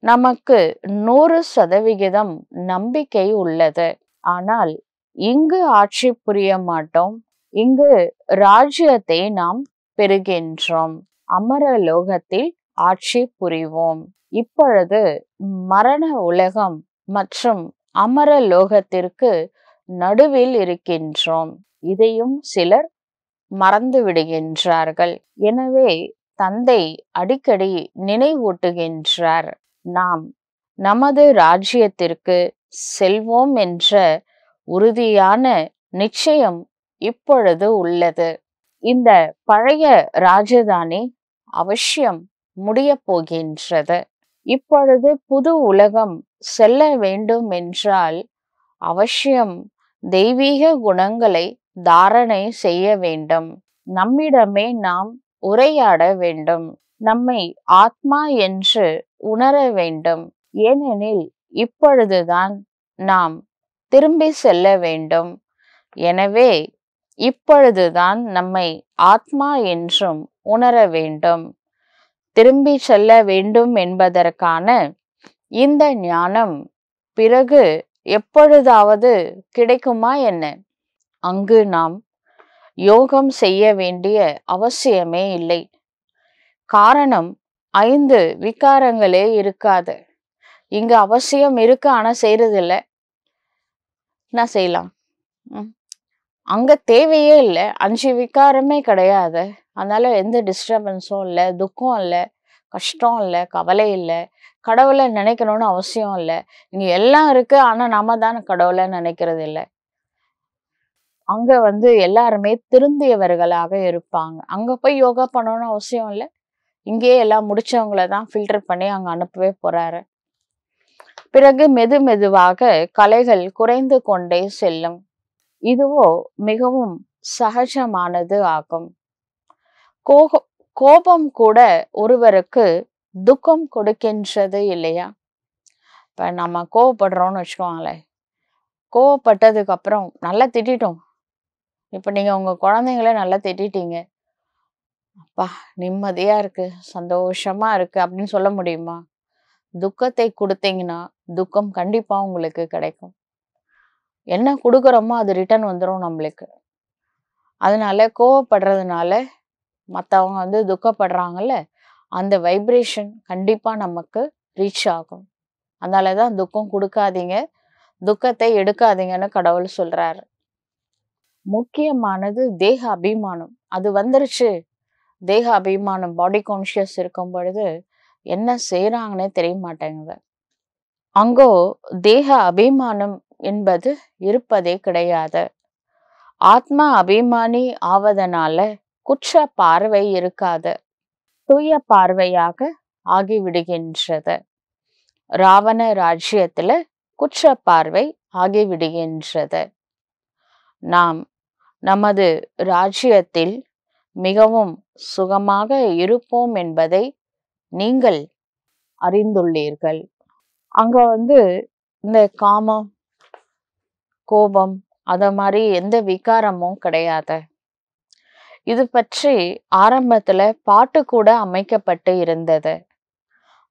நமக்கு 100% நம்பிக்கை உள்ளது. ஆனால் இங்கு ஆட்சி புரிய மாட்டோம். இங்கு ராஜ்யத்தை நாம் பெறுகின்றோம். அமரலோகத்தில் ஆட்சி புரிவோம். இப்பொழுது மரண உலகம் மற்றும் அமரலோகத்திற்கு நடுவில் இருக்கின்றோம். இதையும் சிலர் மறந்து விடுகின்றார்கள். எனவே தந்தை அடிக்கடி நினைவூட்டுகின்றார், நாம் நமது ராஜ்யத்திற்கு செல்வோம் என்ற உறுதியான நிச்சயம் இப்பொழுது உள்ளது. இந்த பழைய ராஜதானி அவசியம் முடிய போகின்றது. இப்பொழுது புது உலகம் செல்ல வேண்டும் என்றால் அவசியம் தெய்வீக குணங்களை தாரணை செய்ய வேண்டும். நம்மிடமே நாம் உரையாட வேண்டும். நம்மை ஆத்மா என்று உணர வேண்டும். ஏனெனில் இப்பொழுதுதான் நாம் திரும்பி செல்ல வேண்டும். எனவே இப்பொழுதுதான் நம்மை ஆத்மா என்றும் உணர வேண்டும். திரும்பி செல்ல வேண்டும் என்பதற்கான இந்த ஞானம் பிறகு எப்பொழுதாவது கிடைக்குமா என்ன? அங்கு நாம் யோகம் செய்ய வேண்டிய அவசியமே இல்லை. காரணம் 5 விகாரங்களே இருக்காது. இங்க அவசியம் இருக்கு, ஆனா செய்யறது இல்லை. என்ன செய்யலாம்? அங்க தேவையே இல்லை. 5 விகாரமே கிடையாது. அதனால எந்த டிஸ்டர்பன்ஸும் இல்லை, துக்கம் இல்லை, கஷ்டம் இல்லை, கவலை இல்லை. கடவுளை நினைக்கணும்னு அவசியம் இல்லை. இங்க எல்லாம் இருக்கு, ஆனா நாம தான் கடவுளை நினைக்கிறது இல்லை. அங்க எல்லாருமே திருந்தியவர்களாக இருப்பாங்க. அங்க போய் யோகா பண்ணணும்னு அவசியம் இல்லை. இங்கேயே எல்லாம் முடிச்சவங்கள தான் ஃபில்டர் பண்ணி அங்க அனுப்பவே போறாரு. பிறகு மெதுவாக கலைகள் குறைந்து கொண்டே செல்லும். இதுவோ மிகவும் சகஜமானது ஆகும். கோபம் கூட ஒருவருக்கு துக்கம் கொடுக்கின்றது இல்லையா? இப்ப நம்ம கோவப்படுறோம்னு வச்சுக்கோங்களேன். கோவப்பட்டதுக்கு அப்புறம் நல்லா திட்டோம். இப்ப நீங்க உங்க குழந்தைங்கள நல்லா திட்டீங்க. அப்பா நிம்மதியா இருக்கு, சந்தோஷமா இருக்கு அப்படின்னு சொல்ல முடியுமா? துக்கத்தை கொடுத்தீங்கன்னா துக்கம் கண்டிப்பா உங்களுக்கு கிடைக்கும். என்ன கொடுக்குறோமோ அது ரிட்டர்ன் வந்துடும் நம்மளுக்கு. அதனால கோவப்படுறதுனால மற்றவங்க துக்கப்படுறாங்கல்ல, அந்த வைப்ரேஷன் கண்டிப்பா நமக்கு ரீச் ஆகும். அதனாலதான் துக்கம் கொடுக்காதீங்க, துக்கத்தை எடுக்காதீங்கன்னு கடவுள் சொல்றாரு. முக்கியமானது தேக அபிமானம். அது வந்துருச்சு. தேக அபிமானம், பாடி கான்சியஸ் இருக்கும் பொழுது என்ன செய்யறாங்கன்னே தெரிய மாட்டேங்குது. அங்கோ தேக அபிமானம் என்பது இருப்பதே கிடையாது. ஆத்மா அபிமானி ஆவதனால குற்ற பார்வை இருக்காது, தூய பார்வையாக ஆகிவிடுகின்றது. ராவண ராஜ்யத்துல குற்ற பார்வை ஆகிவிடுகின்றது. நாம் நமது ராஜ்யத்தில் மிகவும் சுகமாக இருப்போம் என்பதை நீங்கள் அறிந்துள்ளீர்கள். அங்க இந்த காமம், கோபம் அத மாதிரி எந்த விகாரமும் கிடையாது. இது பற்றி ஆரம்பத்துல பாட்டு கூட அமைக்கப்பட்டு இருந்தது.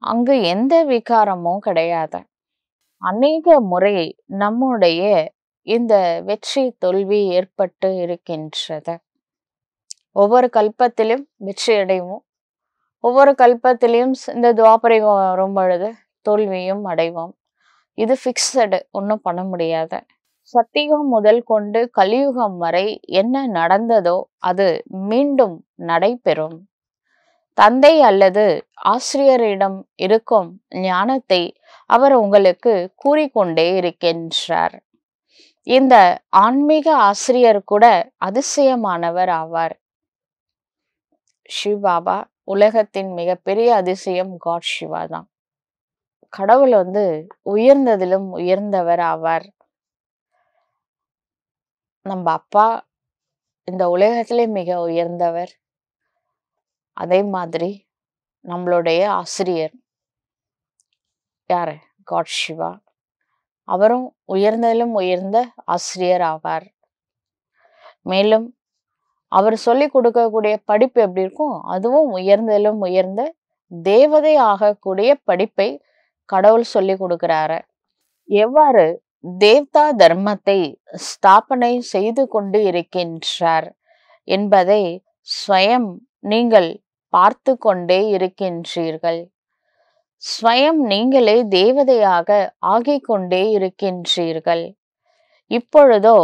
அங்கு எந்த விகாரமும் கிடையாது. அநேக முறை நம்முடைய இந்த வெற்றி தோல்வி ஏற்பட்டு இருக்கின்றது. ஒவ்வொரு கல்பத்திலும் வெற்றி அடைவோம், ஒவ்வொரு கல்பத்திலையும் இந்த துவாபரிகம் வரும் பொழுது தோல்வியும் அடைவோம். இது ஃபிக்ஸடு, ஒன்றும் பண்ண முடியாது. சத்தியுகம் முதல் கொண்டு கலியுகம் வரை என்ன நடந்ததோ அது மீண்டும் நடைபெறும். தந்தை அல்லது ஆசிரியரிடம் இருக்கும் ஞானத்தை அவர் உங்களுக்கு கூறிக்கொண்டே இருக்கின்றார். இந்த ஆன்மீக ஆசிரியர் கூட அதிசயமானவர் ஆவார். சிவபாபா உலகத்தின் மிகப்பெரிய அதிசயம் காட் சிவா தான். கடவுள் உயர்ந்ததிலும் உயர்ந்தவர் ஆவார். நம்ம அப்பா இந்த உலகத்திலே மிக உயர்ந்தவர். அதே மாதிரி நம்மளுடைய ஆசிரியர் யாரு? காட் சிவா. அவரும் உயர்ந்ததிலும் உயர்ந்த ஆசிரியர் ஆவார். மேலும் அவர் சொல்லிக் கொடுக்கக்கூடிய படிப்பு எப்படி இருக்கும்? அதுவும் உயர்ந்ததிலும் உயர்ந்த தேவதை ஆகக்கூடிய படிப்பை கடவுள் சொல்லிக் கொடுக்கிறாரு. எவ்வாறு தேவதா தர்மத்தை ஸ்தாபனை செய்து கொண்டு இருக்கின்றார் என்பதை ஸ்வயம் நீங்கள் பார்த்து கொண்டே இருக்கின்றீர்கள். ஸ்வயம் நீங்களே தேவதையாக ஆகிக் கொண்டே இருக்கின்றீர்கள். இப்பொழுதோ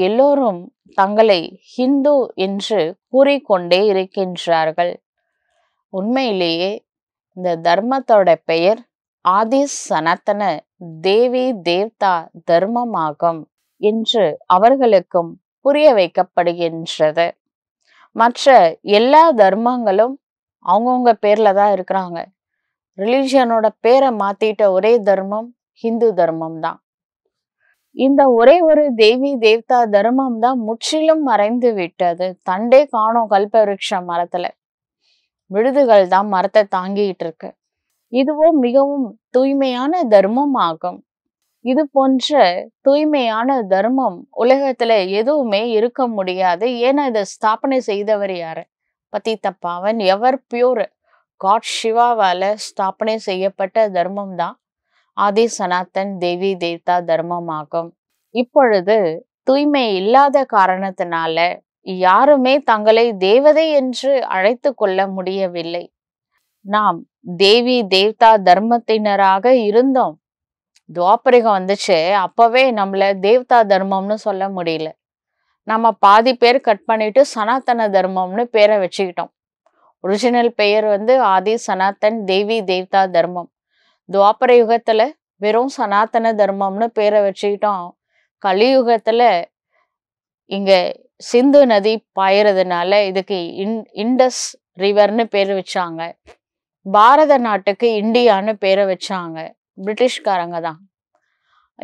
எல்லோரும் தங்களை ஹிந்து என்று கூறிக்கொண்டே இருக்கின்றார்கள். உண்மையிலேயே இந்த தர்மத்தோட பெயர் ஆதி சனாதன தேவி தேவதா தர்மமாகும் என்று அவர்களுக்கும் புரிய வைக்கப்படுகின்றது. மற்ற எல்லா தர்மங்களும் அவங்கவுங்க பேர்ல தான் இருக்கிறாங்க. ரிலிஜியனோட பேரை மாத்திட்ட ஒரே தர்மம் ஹிந்து தர்மம் தான். இந்த ஒரே ஒரு தேவி தேவதா தர்மம் தான் முற்றிலும் மறைந்து விட்டது. தண்டே காணோம் கல்பவருஷ மரத்துல. விழுதுகள் தான் மரத்தை தாங்கிட்டு இருக்கு. இதுவும் மிகவும் தூய்மையான தர்மம் ஆகும். இது போன்ற தூய்மையான தர்மம் உலகத்துல எதுவுமே இருக்க முடியாது. ஏன்னா இதை ஸ்தாபனை செய்தவர் யாரு? பத்தித்த பாவன் எவர் பியூர் காட் சிவாவால ஸ்தாபனை செய்யப்பட்ட தர்மம் தான் ஆதி சனாதன் தேவி தேவதா தர்மம் ஆகும். இப்பொழுது தூய்மை இல்லாத காரணத்தினால யாருமே தங்களை தேவதை என்று அழைத்து கொள்ள முடியவில்லை. நாம் தேவி தேவதா தர்மத்தினராக இருந்தோம். துவாபரிகம் வந்துச்சு, அப்பவே நம்மள தேவதா தர்மம்னு சொல்ல முடியல. நம்ம பாதி பேர் கட் பண்ணிட்டு சனாதன தர்மம்னு பேரை வச்சுக்கிட்டோம். ஒரிஜினல் பெயர் ஆதி சனாதன் தேவி தேவதா தர்மம். துவாபர யுகத்துல வெறும் சனாதன தர்மம்னு பேரை வச்சுக்கிட்டோம். கலியுகத்துல இங்க சிந்து நதி பாயறதுனால இதுக்கு இண்டஸ் ரிவர்னு பேர் வச்சாங்க. பாரத நாட்டுக்கு இந்தியான்னு பேரை வச்சாங்க. பிரிட்டிஷ்காரங்க தான்.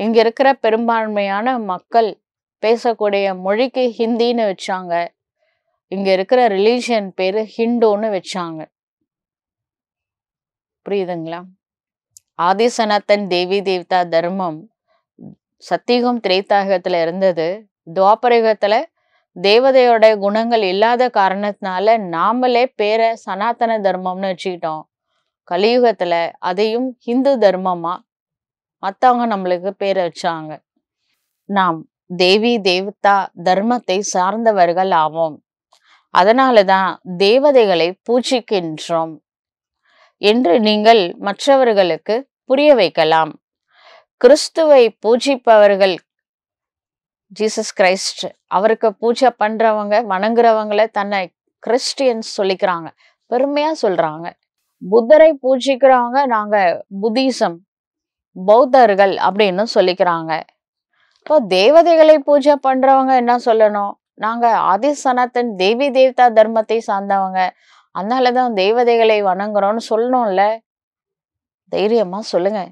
இங்க இருக்கிற பெரும்பான்மையான மக்கள் பேசக்கூடிய மொழிக்கு ஹிந்தின்னு வச்சாங்க. இங்க இருக்கிற ரிலீஜியன் பேரு ஹிந்துன்னு வச்சாங்க. புரியுதுங்களா? ஆதி சனாதன் தேவி தேவதா தர்மம் சத்தியுகம் திரேதாயுகத்துல இருந்தது. துவாபரயுகத்துல தேவதையோட குணங்கள் இல்லாத காரணத்தினால நாமளே பேரை சனாதன தர்மம்னு வச்சுக்கிட்டோம். கலியுகத்துல அதையும் ஹிந்து தர்மமா மத்தவங்க நம்மளுக்கு பேரை வச்சாங்க. நாம் தேவி தேவதா தர்மத்தை சார்ந்தவர்கள் ஆவோம். அதனாலதான் தேவதைகளை பூஜிக்கின்றோம் என்று நீங்கள் மற்றவர்களுக்கு புரிய வைக்கலாம். கிறிஸ்துவை பூஜிப்பவர்கள், ஜீசஸ் கிரைஸ்ட், அவருக்கு பூஜை பண்றவங்க வணங்குறவங்கள தன்னை கிறிஸ்டியன்ஸ் சொல்லிக்கிறாங்க, பெருமையா சொல்றாங்க. புத்தரை பூஜிக்கிறவங்க நாங்க புத்திசம் பௌத்தர்கள் அப்படின்னு சொல்லிக்கிறாங்க. இப்போ தேவதைகளை பூஜை பண்றவங்க என்ன சொல்லணும்? நாங்க ஆதி சனாதன் தேவி தேவதா தர்மத்தை சார்ந்தவங்க, அதனாலதான் தேவதைகளை வணங்குறோம்னு சொல்லணும்ல. தைரியமா சொல்லுங்க.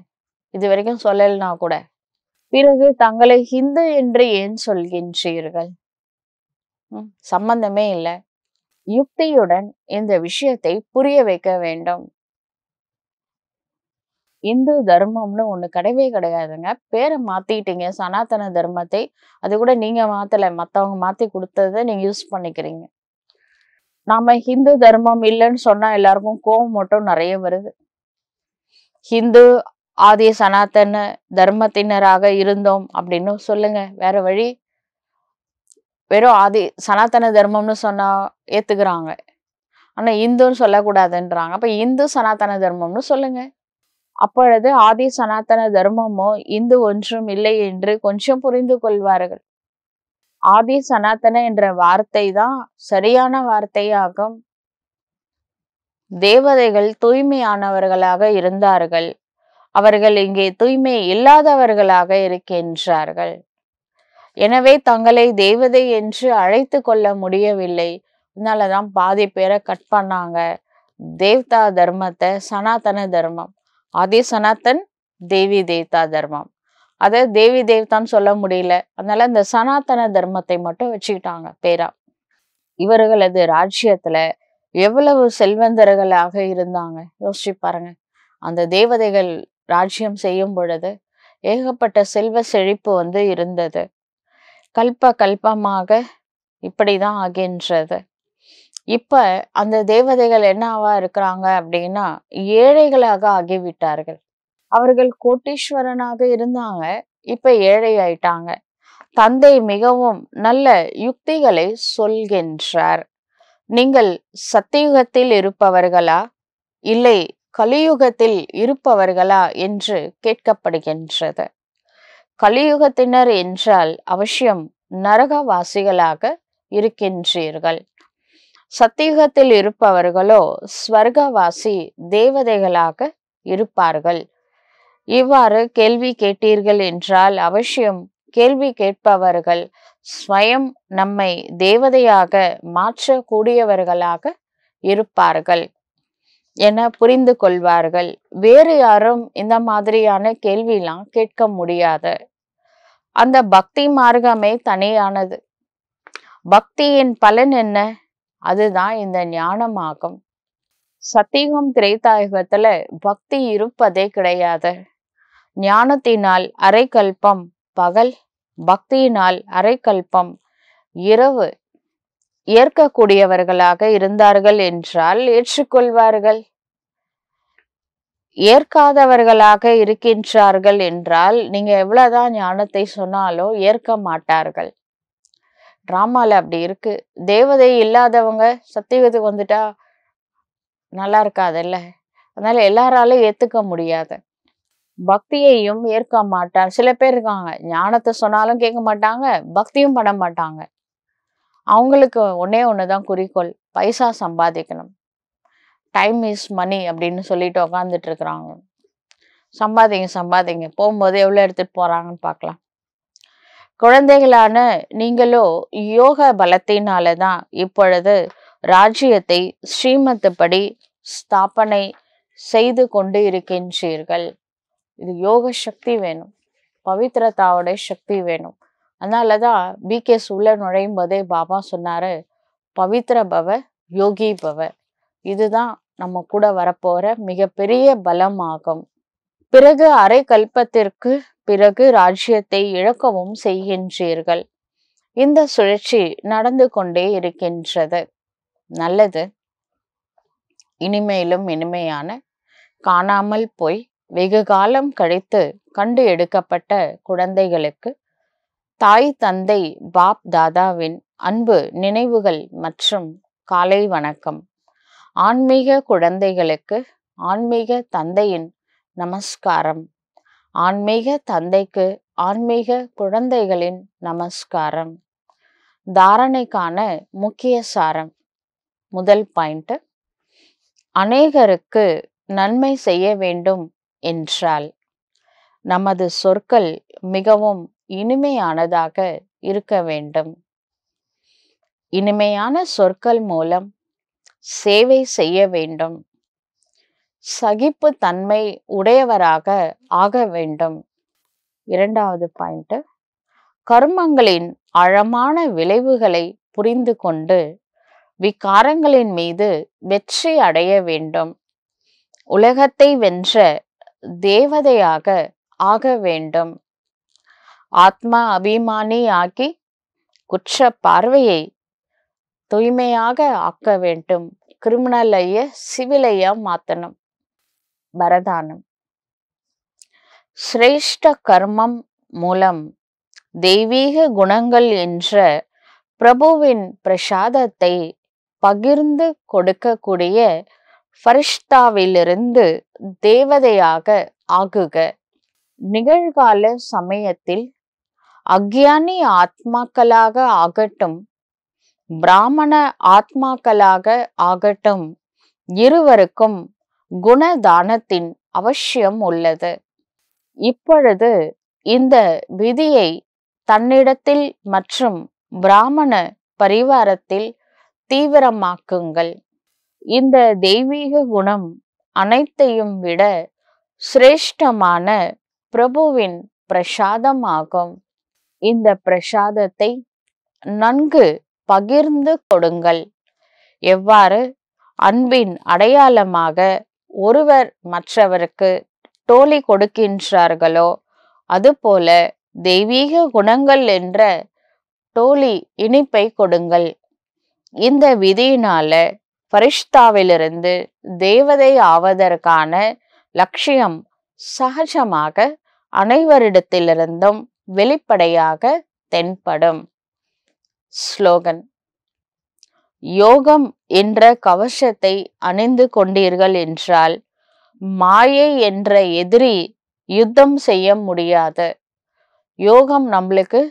இது வரைக்கும் சொல்லலைன்னா கூட. பிறகு தங்களை ஹிந்து என்று ஏன் சொல்கின்றீர்கள்? சம்பந்தமே இல்லை. யுக்தியுடன் இந்த விஷயத்தை புரிய வைக்க வேண்டும். இந்து தர்மம்னு ஒண்ணு கிடையவே கிடையாதுங்க. பேரை மாத்திட்டீங்க சனாதன தர்மத்தை. அது கூட நீங்க மாத்தல, மத்தவங்க மாத்தி கொடுத்ததை நீங்க யூஸ் பண்ணிக்கிறீங்க. நாம ஹிந்து தர்மம் இல்லைன்னு சொன்னா எல்லாருக்கும் கோபம் மட்டும் நிறைய வருது. ஹிந்து ஆதி சனாதன தர்மத்தினராக இருந்தோம் அப்படின்னு சொல்லுங்க. வேற வழி. வெறும் ஆதி சனாதன தர்மம்னு சொன்னா ஏத்துக்கிறாங்க. ஆனா இந்துன்னு சொல்லக்கூடாதுன்றாங்க. அப்ப இந்து சனாதன தர்மம்னு சொல்லுங்க. அப்பொழுது ஆதி சனாதன தர்மமோ இந்து ஒன்றும் இல்லை என்று கொஞ்சம் புரிந்து கொள்வார்கள். ஆதி சனாதன என்ற வார்த்தை தான் சரியான வார்த்தையாகும். தேவதைகள் தூய்மையானவர்களாக இருந்தார்கள். அவர்கள் இங்கே தூய்மை இல்லாதவர்களாக இருக்கின்றார்கள். எனவே தங்களை தேவதை என்று அழைத்து கொள்ள முடியவில்லை. அதனாலதான் பாதி பேரை கட் பண்ணாங்க. தேவதா தர்மத்தை சனாதன தர்மம், ஆதி சனாதன் தேவி தேவதா தர்மம். அதை தேவி தேவதான்னு சொல்ல முடியல. அதனால இந்த சனாதன தர்மத்தை மட்டும் வச்சுக்கிட்டாங்க பேரா. இவர்களது ராஜ்யத்துல எவ்வளவு செல்வந்தர்களாக இருந்தாங்க யோசிச்சு பாருங்க. அந்த தேவதைகள் ராஜ்யம் செய்யும் பொழுது ஏகப்பட்ட செல்வ செழிப்பு இருந்தது. கல்ப கல்பமாக இப்படிதான் ஆகின்றது. இப்ப அந்த தேவதைகள் என்னவா இருக்கிறாங்க அப்படின்னா ஏழைகளாக ஆகிவிட்டார்கள். அவர்கள் கோட்டீஸ்வரனாக இருந்தாங்க, இப்ப ஏழை ஆயிட்டாங்க. தந்தை மிகவும் நல்ல யுக்திகளை சொல்கின்றார். நீங்கள் சத்தியுகத்தில் இருப்பவர்களா இல்லை கலியுகத்தில் இருப்பவர்களா என்று கேட்கப்படுகின்றது. கலியுகத்தினர் என்றால் அவசியம் நரகவாசிகளாக இருக்கின்றீர்கள். சத்தியுகத்தில் இருப்பவர்களோ ஸ்வர்கவாசி தேவதைகளாக இருப்பார்கள். இவ்வாறு கேள்வி கேட்டீர்கள் என்றால் அவசியம் கேள்வி கேட்பவர்கள் ஸ்வயம் நம்மை தேவதையாக மாற்றக்கூடியவர்களாக இருப்பார்கள் என புரிந்து கொள்வார்கள். வேறு யாரும் இந்த மாதிரியான கேள்வியெல்லாம் கேட்க முடியாது. அந்த பக்தி மார்க்கமே தனியானது. பக்தியின் பலன் என்ன? அதுதான் இந்த ஞானமாகும். சத்தியுகம் திரேதாயுகத்துல பக்தி இருப்பதே கிடையாது. ஞானத்தினால் அரைக்கல்பம் பகல், பக்தியினால் அரைக்கல்பம் இரவு ஏற்கக்கூடியவர்களாக இருந்தார்கள் என்றால் ஏற்றுக்கொள்வார்கள். ஏற்காதவர்களாக இருக்கின்றார்கள் என்றால் நீங்க எவ்வளவுதான் ஞானத்தை சொன்னாலும் ஏற்க மாட்டார்கள். டிராமால அப்படி இருக்கு. தேவதை இல்லாதவங்க சத்தியுகத்துக்கு வந்துட்டா நல்லா இருக்காதுல்ல. அதனால எல்லாராலும் ஏத்துக்க முடியாது. பக்தியையும் ஏற்க மாட்டார். சில பேர் இருக்காங்க, ஞானத்தை சொன்னாலும் கேட்க மாட்டாங்க, பக்தியும் பண்ண மாட்டாங்க. அவங்களுக்கு ஒன்னே ஒண்ணுதான் குறிக்கோள், பைசா சம்பாதிக்கணும். டைம் இஸ் மணி அப்படின்னு சொல்லிட்டு உக்காந்துட்டு இருக்கிறாங்க. சம்பாதிங்க சம்பாதிங்க, போகும்போது எவ்வளவு எடுத்துட்டு போறாங்கன்னு பார்க்கலாம். குழந்தைகளான நீங்களோ யோக பலத்தினாலதான் இப்பொழுது ராஜ்யத்தை ஸ்ரீமத்துப்படி ஸ்தாபனை செய்து கொண்டு இருக்கின்றீர்கள். இது யோக சக்தி வேணும், பவித்ரதாவோட சக்தி வேணும். அதனாலதான் பிகேஸ் உள்ள நுழையும் போதே பாபா சொன்னாரு, பவித்ர பவ யோகி பவ. இதுதான் நம்ம கூட வரப்போற மிகப்பெரிய பலமாகும். பிறகு அரை கல்பத்திற்கு பிறகு ராஜ்யத்தை இழக்கவும் செய்கின்றீர்கள். இந்த சுழற்சி நடந்து கொண்டே இருக்கின்றது. நல்லது. இனிமேலும் இனிமையான காணாமல் போய் வெகு காலம் கழித்து கண்டு எடுக்கப்பட்ட குழந்தைகளுக்கு தாய் தந்தை பாப் தாதாவின் அன்பு நினைவுகள் மற்றும் காலை வணக்கம். ஆன்மீக குழந்தைகளுக்கு ஆன்மீக தந்தையின் நமஸ்காரம். ஆன்மீக தந்தைக்கு ஆன்மீக குழந்தைகளின் நமஸ்காரம். தாரணைக்கான முக்கிய சாரம். முதல் பாயிண்ட், அநேகருக்கு நன்மை செய்ய வேண்டும் என்றால் நமது சொற்கள் மிகவும் இனிமையானதாக இருக்க வேண்டும். இனிமையான சொற்கள் மூலம் சேவை செய்ய வேண்டும். சகிப்பு தன்மை உடையவராக ஆக வேண்டும். இரண்டாவது பாயிண்ட், கர்மங்களின் ஆழமான விளைவுகளை புரிந்து கொண்டு விகாரங்களின் மீது வெற்றி அடைய வேண்டும். உலகத்தை வென்ற தேவதையாக ஆக வேண்டும். ஆத்மா அபிமானி ஆக்கி குற்ற பார்வையை தூய்மையாக ஆக்க வேண்டும். கிரிமினலைய சிவிலையா மாத்தணும். வரதானம். சிரேஷ்ட கர்மம் மூலம் தெய்வீக குணங்கள் என்ற பிரபுவின் பிரசாதத்தை பகிர்ந்து கொடுக்கக்கூடிய ஃபரிஷ்தாவிலிருந்து தேவதையாக ஆகுக. நிகழ்கால சமயத்தில் அக்ஞானி ஆத்மாக்களாக ஆகட்டும், பிராமண ஆத்மாக்களாக ஆகட்டும், இருவருக்கும் குணதானத்தின் அவசியம் உள்ளது. இப்பொழுது இந்த விதியை தன்னிடத்தில் மற்றும் பிராமண பரிவாரத்தில் தீவிரமாக்குங்கள். இந்த தெய்வீக குணம் அனைத்தையும் விட சிரேஷ்டமான பிரபுவின் பிரசாதமாகும். இந்த பிரசாதத்தை நன்கு பகிர்ந்து கொடுங்கள். எவ்வாறு அன்பின் அடையாளமாக ஒருவர் மற்றவருக்கு டோலி கொடுக்கின்றார்களோ அதுபோல தெய்வீக குணங்கள் என்ற டோலி இனிப்பை கொடுங்கள். இந்த விதியினால பரிஷ்தாவிலிருந்து தேவதை ஆவதற்கான லட்சியம் சகஜமாக அனைவரிடத்திலிருந்தும் வெளிப்படையாக தென்படும். ஸ்லோகன்: யோகம் என்ற கவசத்தை அணிந்து கொண்டீர்கள் என்றால் மாயை என்ற எதிரி யுத்தம் செய்ய முடியாது. யோகம் நம்மளுக்கு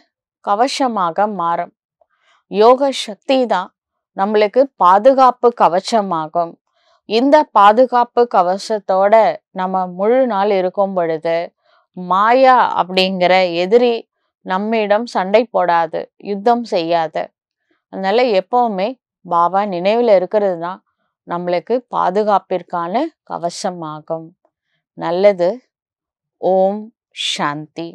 கவசமாக மாறும். யோக சக்தி தான் நம்மளுக்கு பாதுகாப்பு கவசமாகும். இந்த பாதுகாப்பு கவசத்தோட நம்ம முழு நாள் இருக்கும் பொழுது மாயா அப்படிங்கிற எதிரி நம்மிடம் சண்டை போடாது, யுத்தம் செய்யாது. அதனால எப்பவுமே பாபா நினைவில் இருக்கிறது தான் நம்மளுக்கு பாதுகாப்பிற்கான கவசமாகும். நல்லது. ஓம் சாந்தி.